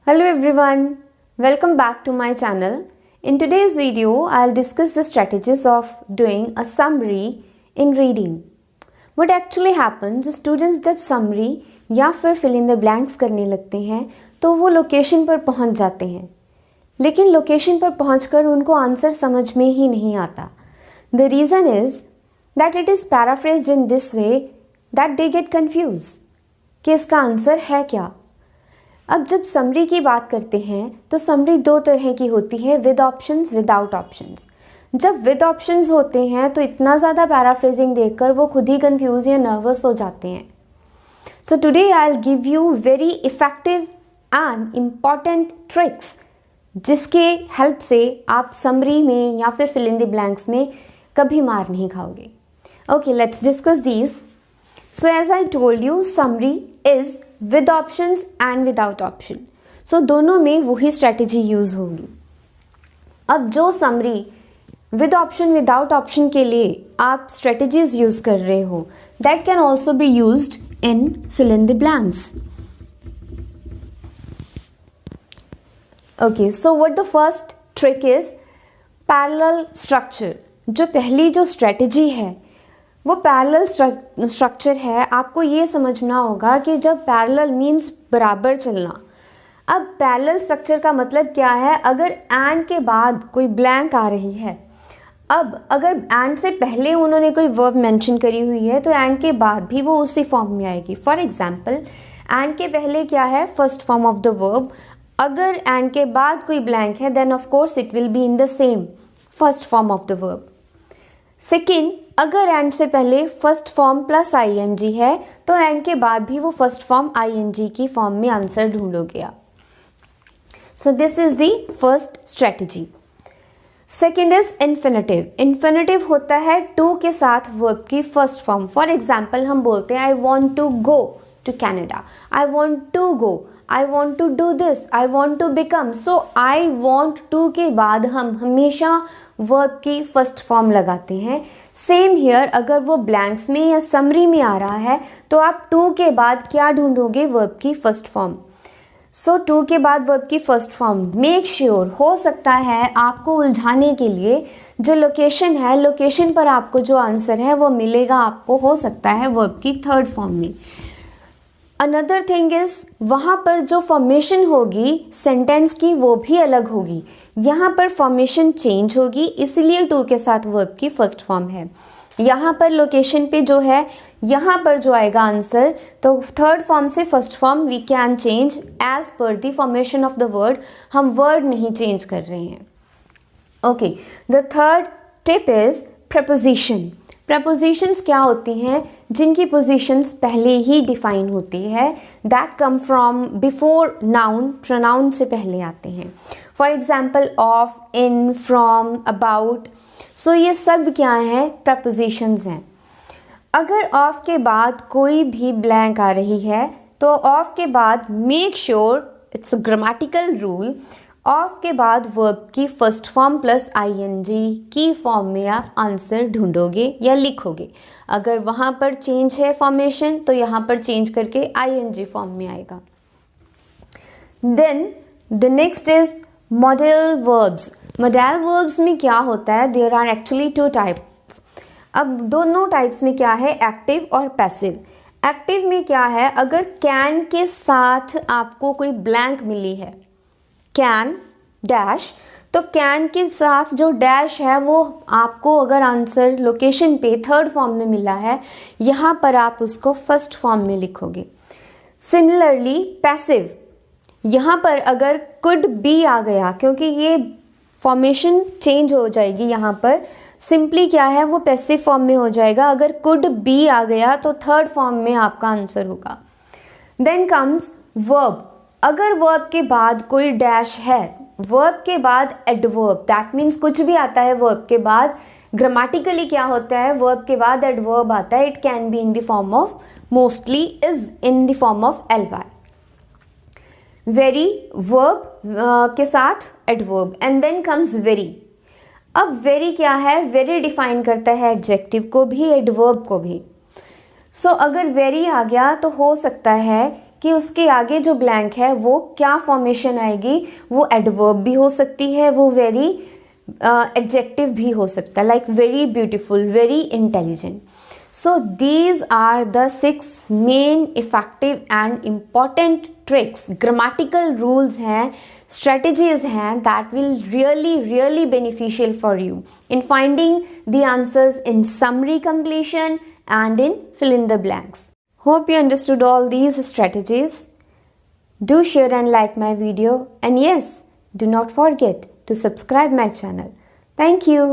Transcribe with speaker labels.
Speaker 1: Hello everyone, welcome back to my channel. In today's video, I'll discuss the strategies of doing a summary in reading. What actually happens, students जब summary या फिर fill in the blanks करने लगते हैं तो वो location पर पहुंच जाते हैं, लेकिन लोकेशन पर पहुंचकर उनको आंसर समझ में ही नहीं आता. The reason is that it is paraphrased in this way that they get confused कि इसका आंसर है क्या. अब जब समरी की बात करते हैं तो समरी दो तरह की होती है, विद ऑप्शंस, विदाउट ऑप्शंस. जब विद ऑप्शंस होते हैं तो इतना ज़्यादा पैराफ्रेजिंग देखकर वो खुद ही कंफ्यूज या नर्वस हो जाते हैं. So today I will give you very effective and important tricks जिसके हेल्प से आप समरी में या फिर फिल इन द ब्लैंक्स में कभी मार नहीं खाओगे. Okay, let's discuss these. So as I told you, summary is with options and without option. So दोनों में वही strategy use होगी. अब जो summary with option without option के लिए आप strategies use कर रहे हो, that can also be used in fill in the blanks. Okay, so what the first trick is, parallel structure. जो पहली जो strategy है वो पैरेलल स्ट्रक्चर है. आपको ये समझना होगा कि जब पैरेलल मीन्स बराबर चलना. अब पैरेलल स्ट्रक्चर का मतलब क्या है, अगर एंड के बाद कोई ब्लैंक आ रही है, अब अगर एंड से पहले उन्होंने कोई वर्ब मेंशन करी हुई है तो एंड के बाद भी वो उसी फॉर्म में आएगी. फॉर एग्जांपल, एंड के पहले क्या है, first form of the verb. अगर एंड के बाद कोई ब्लैंक है then of course it will be in the same first form of the verb. Second, अगर एंड से पहले फर्स्ट फॉर्म प्लस आईएनजी है तो एंड के बाद भी वो फर्स्ट फॉर्म आईएनजी की फॉर्म में आंसर ढूंढोगे आप. So this is the first strategy. Second is infinitive. Infinitive होता है टू के साथ वर्ब की फर्स्ट फॉर्म. फॉर एग्जाम्पल हम बोलते हैं I want to go to Canada, I want to go, I want to do this, I want to become. So I want to के बाद हम हमेशा वर्ब की फर्स्ट फॉर्म लगाते हैं. सेम हियर, अगर वो ब्लैंक्स में या समरी में आ रहा है तो आप टू के बाद क्या ढूंढोगे, वर्ब की फर्स्ट फॉर्म. सो टू के बाद वर्ब की फर्स्ट फॉर्म. मेक श्योर, हो सकता है आपको उलझाने के लिए जो लोकेशन है, लोकेशन पर आपको जो आंसर है वो मिलेगा आपको, हो सकता है वर्ब की थर्ड फॉर्म में. अनदर थिंग इज, वहाँ पर जो फॉर्मेशन होगी सेंटेंस की वो भी अलग होगी. यहाँ पर फॉर्मेशन चेंज होगी, इसीलिए टू के साथ वर्ब की फर्स्ट फॉर्म है. यहाँ पर लोकेशन पे जो है, यहाँ पर जो आएगा आंसर, तो थर्ड फॉर्म से first form we can change as per the formation of the word. हम वर्ड नहीं चेंज कर रहे हैं. Okay, the third tip is preposition. Prepositions क्या होती हैं, जिनकी पोजिशंस पहले ही डिफाइन होती है, that come from before noun, pronoun से पहले आते हैं. For example of, in, from, about. So ये सब क्या है, प्रपोजिशंस हैं. अगर ऑफ के बाद कोई भी ब्लैंक आ रही है तो ऑफ के बाद make sure, it's a grammatical rule, of के बाद वर्ब की फर्स्ट फॉर्म प्लस आईएनजी की फॉर्म में आप आंसर ढूंढोगे या लिखोगे. अगर वहाँ पर चेंज है फॉर्मेशन तो यहाँ पर चेंज करके आईएनजी फॉर्म में आएगा. Then the next is modal verbs. Modal verbs में क्या होता है, there are actually two types. अब दोनों टाइप्स में क्या है, एक्टिव और पैसिव. एक्टिव में क्या है, अगर कैन के साथ आपको कोई ब्लैंक मिली है, कैन डैश, तो कैन के साथ जो डैश है वो आपको अगर आंसर लोकेशन पे थर्ड फॉर्म में मिला है, यहाँ पर आप उसको फर्स्ट फॉर्म में लिखोगे. सिमिलरली पैसिव, यहाँ पर अगर कुड बी आ गया, क्योंकि ये फॉर्मेशन चेंज हो जाएगी, यहाँ पर सिंपली क्या है वो पैसिव फॉर्म में हो जाएगा. अगर कुड बी आ गया तो थर्ड फॉर्म में आपका आंसर होगा. Then comes verb. अगर वर्ब के बाद कोई डैश है, वर्ब के बाद एडवर्ब, दैट मीन्स कुछ भी आता है वर्ब के बाद, ग्रामेटिकली क्या होता है, वर्ब के बाद एडवर्ब आता है. It can be in the form of, mostly is in the form of ly. Very, verb के साथ adverb. And then comes very. अब वेरी क्या है, वेरी डिफाइन करता है एडजेक्टिव को भी, एडवर्ब को भी. सो अगर वेरी आ गया तो हो सकता है कि उसके आगे जो ब्लैंक है वो क्या फॉर्मेशन आएगी, वो एडवर्ब भी हो सकती है, वो वेरी एडजेक्टिव भी हो सकता है, like very beautiful, very intelligent. So these are the 6 main effective and important tricks, grammatical rules हैं, strategies हैं that will really beneficial for you in finding the answers in summary completion and in fill in the blanks. Hope you understood all these strategies. Do share and like my video, and yes, do not forget to subscribe my channel. Thank you.